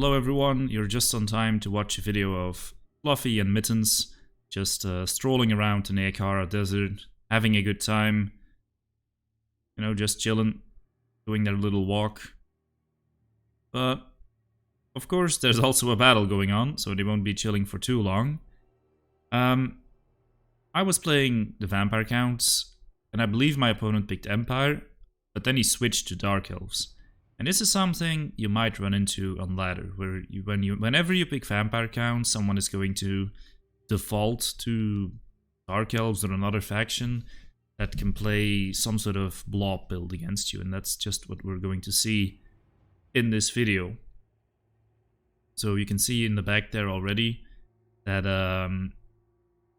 Hello everyone, you're just on time to watch a video of Fluffy and Mittens just strolling around the Neakara desert, having a good time, you know, just chilling, doing their little walk. But, of course, there's also a battle going on, so they won't be chilling for too long. I was playing the Vampire Counts, and I believe my opponent picked Empire, but then he switched to Dark Elves. And this is something you might run into on ladder, where whenever you pick Vampire Counts, someone is going to default to Dark Elves or another faction that can play some sort of blob build against you, and that's just what we're going to see in this video. So you can see in the back there already that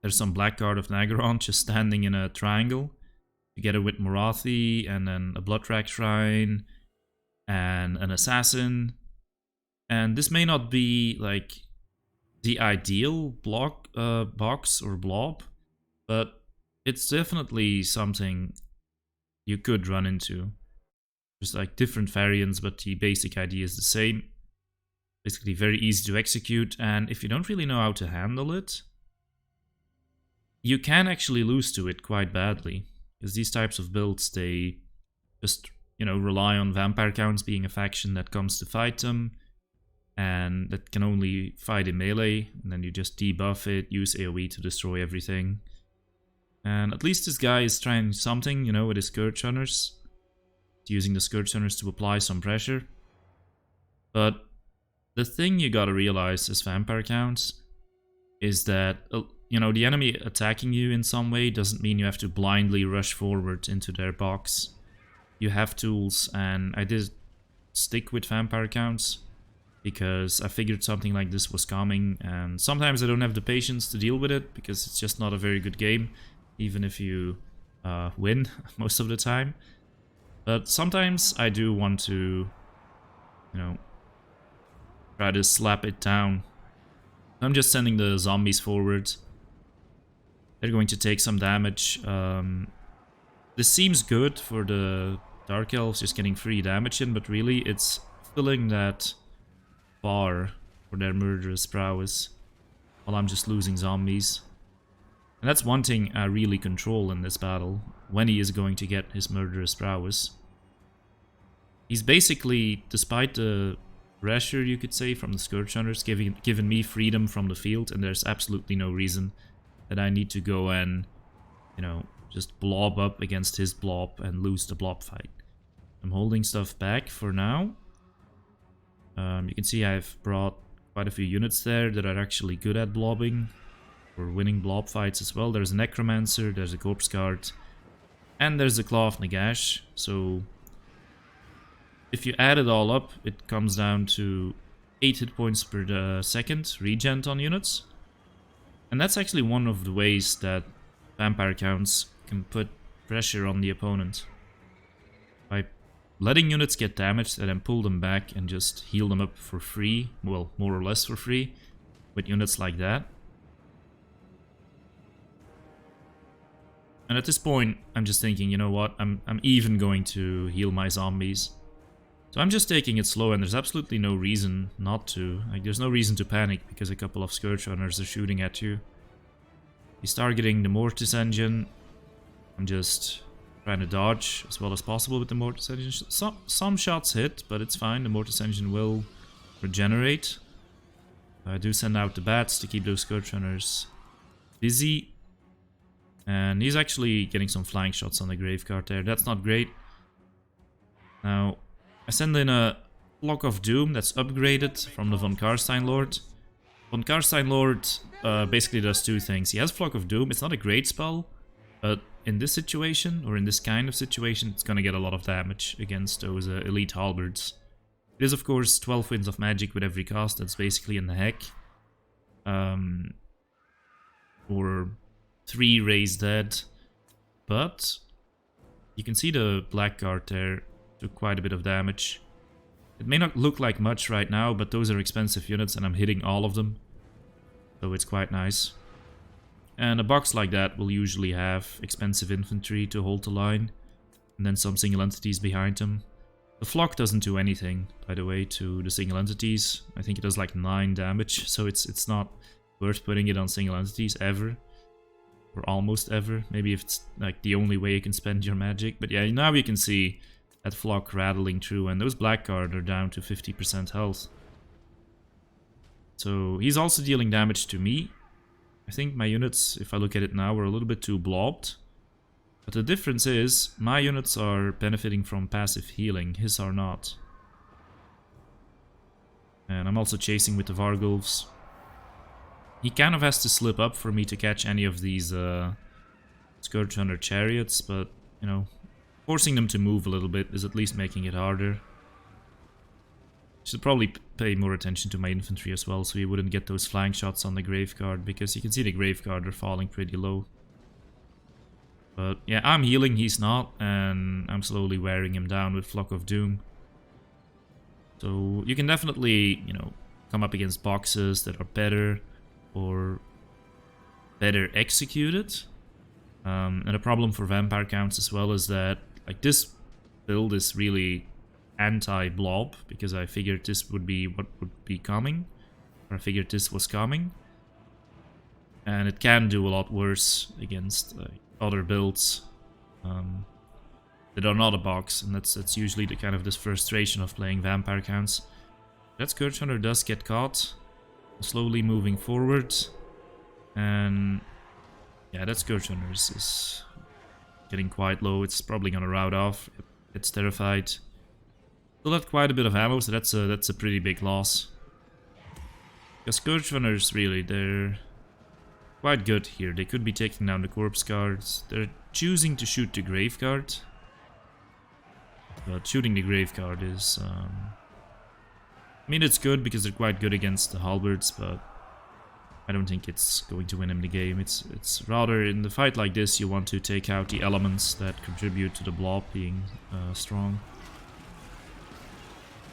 there's some Blackguard of Nagaron just standing in a triangle, together with Morathi and then a Bloodwrack Shrine and an assassin. And this may not be like the ideal box or blob, but it's definitely something you could run into. There's like different variants, but the basic idea is the same. Basically very easy to execute, and if you don't really know how to handle it, you can actually lose to it quite badly. Because these types of builds, they just, you know, rely on Vampire Counts being a faction that comes to fight them, and that can only fight in melee, and then you just debuff it, use AoE to destroy everything. And at least this guy is trying something, you know, with his Scourge Hunters. Using the Scourge Hunters to apply some pressure. But the thing you gotta realize as Vampire Counts is that, you know, the enemy attacking you in some way doesn't mean you have to blindly rush forward into their box. You have tools, and I did stick with Vampire Counts because I figured something like this was coming, and sometimes I don't have the patience to deal with it because it's just not a very good game, even if you win most of the time. But sometimes I do want to, you know, try to slap it down. I'm just sending the zombies forward. They're going to take some damage. This seems good for the Dark Elves, just getting free damage in, but really it's filling that bar for their murderous prowess while I'm just losing zombies. And that's one thing I really control in this battle, when he is going to get his murderous prowess. He's basically, despite the pressure, you could say, from the Scourge Hunters, given me freedom from the field, and there's absolutely no reason that I need to go and, you know, just blob up against his blob and lose the blob fight. I'm holding stuff back for now. You can see I've brought quite a few units there that are actually good at blobbing. We're winning blob fights as well. There's a Necromancer, there's a Corpse Guard, and there's a Claw of Nagash. So if you add it all up, it comes down to 8 hit points per second regen on units. And that's actually one of the ways that Vampire Counts can put pressure on the opponent. By letting units get damaged and then pull them back and just heal them up for free, well, more or less for free, with units like that. And at this point, I'm just thinking, you know what, I'm even going to heal my zombies. So I'm just taking it slow, and there's absolutely no reason not to. Like, there's no reason to panic because a couple of Scourge Hunters are shooting at you. He's targeting the Mortis Engine. I'm just trying to dodge as well as possible with the Mortis Engine. Some shots hit, but it's fine. The Mortis Engine will regenerate. I do send out the bats to keep those Scourge Hunters busy. And he's actually getting some flying shots on the Graveguard there. That's not great. Now, I send in a Flock of Doom that's upgraded from the Von Karstein Lord. Von Karstein Lord basically does two things. He has Flock of Doom. It's not a great spell, but in this situation, or in this kind of situation, it's gonna get a lot of damage against those elite halberds. It is, of course, 12 Winds of Magic with every cast. That's basically in the heck. Or 3 Raised Dead. But you can see the Blackguard there took quite a bit of damage. It may not look like much right now, but those are expensive units and I'm hitting all of them. So it's quite nice. And a box like that will usually have expensive infantry to hold the line. And then some single entities behind them. The flock doesn't do anything, by the way, to the single entities. I think it does like 9 damage, so it's not worth putting it on single entities ever. Or almost ever. Maybe if it's like the only way you can spend your magic. But yeah, now you can see that flock rattling through, and those blackguard are down to 50% health. So he's also dealing damage to me. I think my units, if I look at it now, are a little bit too blobbed. But the difference is, my units are benefiting from passive healing, his are not. And I'm also chasing with the Vargulfs. He kind of has to slip up for me to catch any of these Scourge Hunter chariots, but, you know, forcing them to move a little bit is at least making it harder. Should probably pay more attention to my infantry as well, so he wouldn't get those flank shots on the Graveguard, because you can see the Graveguard are falling pretty low. But yeah, I'm healing, he's not, and I'm slowly wearing him down with Flock of Doom. So you can definitely, you know, come up against boxes that are better or better executed. And the problem for vampire counts as well is that, like, this build is really anti-blob, because I figured this would be what would be coming, or I figured this was coming. And it can do a lot worse against other builds that are not a box, and that's usually the kind of this frustration of playing vampire counts. That Scourge Hunter does get caught, slowly moving forward, and yeah, that Scourge Hunter is getting quite low. It's probably gonna rout off. It's terrified. Still had quite a bit of ammo, so that's a pretty big loss. Because Scourge Hunters, really, they're quite good here. They could be taking down the corpse guards. They're choosing to shoot the grave guard. But shooting the grave guard is... I mean, it's good because they're quite good against the halberds, but I don't think it's going to win him the game. It's rather, in the fight like this, you want to take out the elements that contribute to the blob being strong.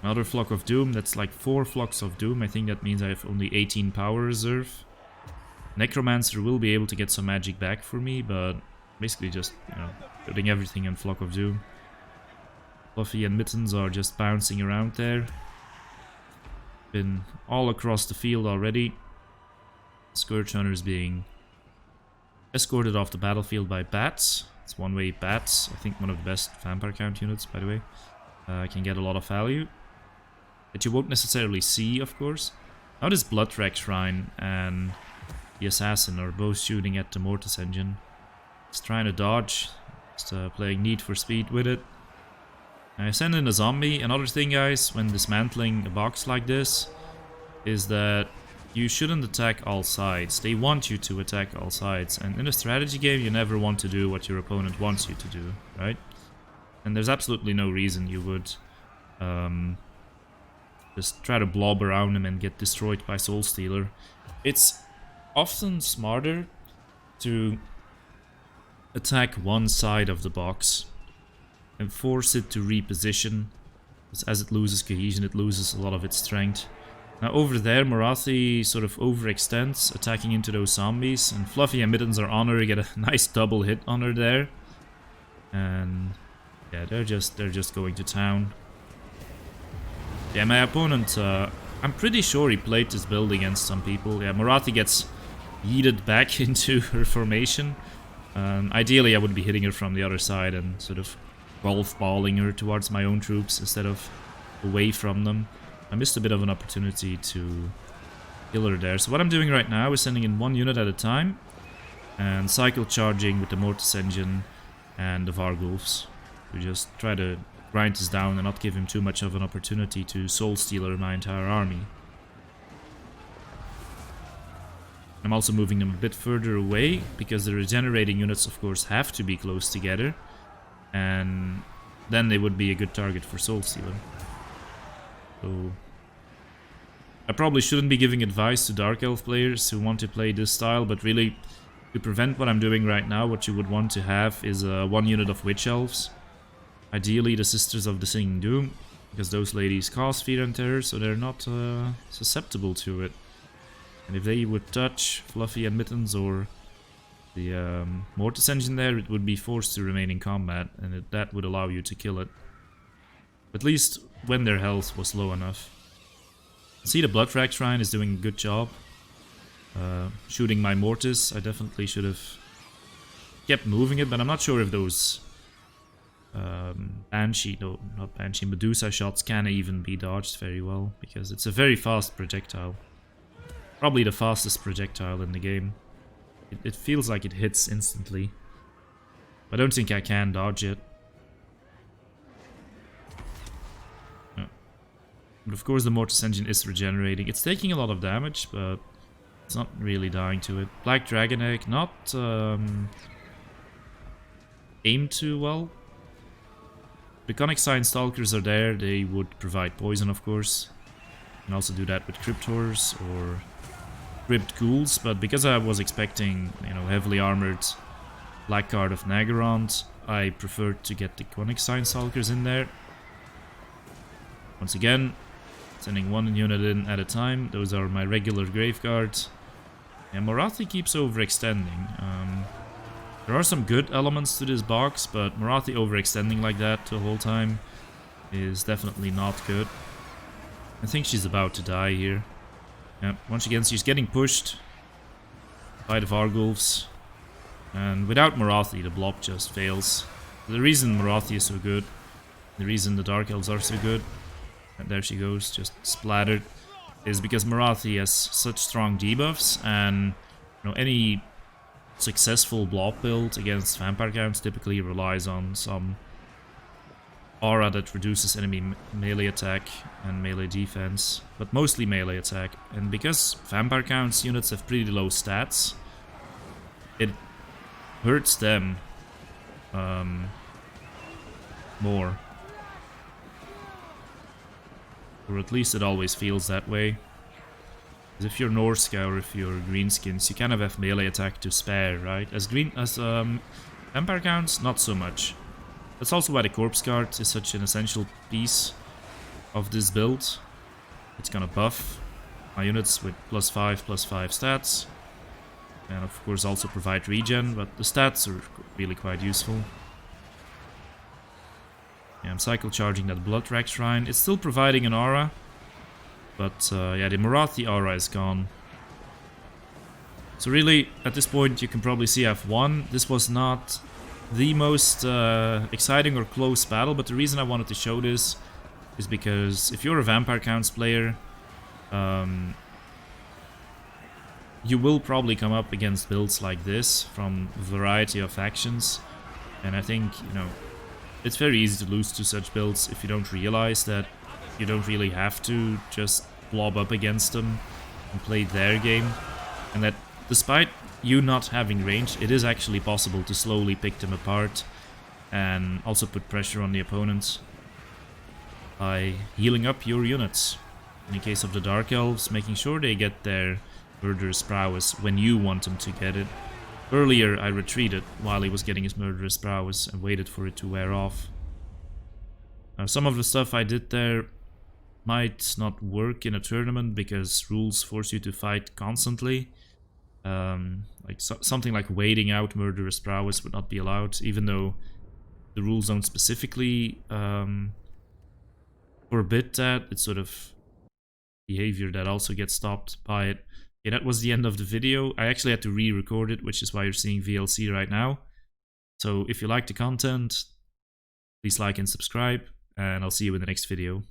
Another Flock of Doom, that's like 4 Flocks of Doom. I think that means I have only 18 power reserve. Necromancer will be able to get some magic back for me, but basically just, you know, putting everything in Flock of Doom. Fluffy and Mittens are just bouncing around there. Been all across the field already. Scourge Hunters being escorted off the battlefield by bats. It's one-way bats. I think one of the best vampire count units, by the way. Can get a lot of value that you won't necessarily see, of course. Now this Bloodwreck Shrine and the Assassin are both shooting at the Mortis engine. It's trying to dodge. Just playing Need for Speed with it. I send in a zombie. Another thing, guys, when dismantling a box like this, is that you shouldn't attack all sides. They want you to attack all sides, and in a strategy game you never want to do what your opponent wants you to do, right? And there's absolutely no reason you would just try to blob around him and get destroyed by Soul Stealer. It's often smarter to attack one side of the box and force it to reposition. As it loses cohesion, it loses a lot of its strength. Now over there, Morathi sort of overextends, attacking into those zombies, and Fluffy and Mittens are on her, get a nice double hit on her there. And yeah, they're just going to town. Yeah, my opponent, I'm pretty sure he played this build against some people. Yeah, Morathi gets yeeted back into her formation. Ideally, I would be hitting her from the other side and sort of golf balling her towards my own troops instead of away from them. I missed a bit of an opportunity to kill her there. So what I'm doing right now is sending in one unit at a time and cycle charging with the Mortis engine and the Vargulfs to just try to grind this down and not give him too much of an opportunity to Soul Stealer my entire army. I'm also moving them a bit further away because the regenerating units, of course, have to be close together, and then they would be a good target for Soul Stealer. So I probably shouldn't be giving advice to Dark Elf players who want to play this style, but really, to prevent what I'm doing right now, what you would want to have is one unit of Witch Elves. Ideally the Sisters of the Singing Doom, because those ladies cause fear and terror, so they're not susceptible to it. And if they would touch Fluffy and Mittens or the Mortis engine there, it would be forced to remain in combat, and that would allow you to kill it. At least when their health was low enough. See, the Blood Rack Shrine is doing a good job. Shooting my Mortis, I definitely should have kept moving it, but I'm not sure if those Banshee, no, not Banshee, Medusa shots can even be dodged very well, because it's a very fast projectile. Probably the fastest projectile in the game. It feels like it hits instantly. I don't think I can dodge it. No. But of course the Mortis engine is regenerating. It's taking a lot of damage, but it's not really dying to it. Black Dragon Egg, not aimed too well. The Conic Sign Stalkers are there, they would provide poison of course. You can also do that with Cryptors or Crypt Ghouls, but because I was expecting, you know, heavily armored Black Guard of Nagarond, I preferred to get the Conic Sign Stalkers in there. Once again, sending one unit in at a time. Those are my regular Graveguard. And Morathi keeps overextending. There are some good elements to this box, but Morathi overextending like that the whole time is definitely not good. I think she's about to die here. Yeah, once again, she's getting pushed by the Varghulfs. And without Morathi, the blob just fails. The reason Morathi is so good, the reason the Dark Elves are so good, and there she goes, just splattered, is because Morathi has such strong debuffs, and you know, any successful blob build against vampire counts typically relies on some aura that reduces enemy melee attack and melee defense, but mostly melee attack. And because vampire counts units have pretty low stats, it hurts them more. Or at least it always feels that way. Because if you're Norsca or if you're Greenskins, you kind of have melee attack to spare, right? As vampire counts, not so much. That's also why the Corpse Guard is such an essential piece of this build. It's gonna buff my units with +5/+5 stats. And of course also provide regen, but the stats are really quite useful. Yeah, I'm cycle charging that Blood Rack Shrine. It's still providing an aura, but yeah, the Morathi aura is gone. So really, at this point, you can probably see I've won. This was not the most exciting or close battle, but the reason I wanted to show this is because if you're a Vampire Counts player, you will probably come up against builds like this from a variety of factions, and I think, you know, it's very easy to lose to such builds if you don't realize that you don't really have to just blob up against them and play their game, and that despite you not having range, it is actually possible to slowly pick them apart and also put pressure on the opponents by healing up your units. In the case of the Dark Elves, making sure they get their murderous prowess when you want them to get it. Earlier I retreated while he was getting his murderous prowess and waited for it to wear off. Some of the stuff I did there might not work in a tournament because rules force you to fight constantly. Something like waiting out murderous prowess would not be allowed, even though the rules don't specifically forbid that. It's sort of behavior that also gets stopped by it. Yeah, that was the end of the video. I actually had to re-record it, which is why you're seeing VLC right now. So if you like the content, please like and subscribe, and I'll see you in the next video.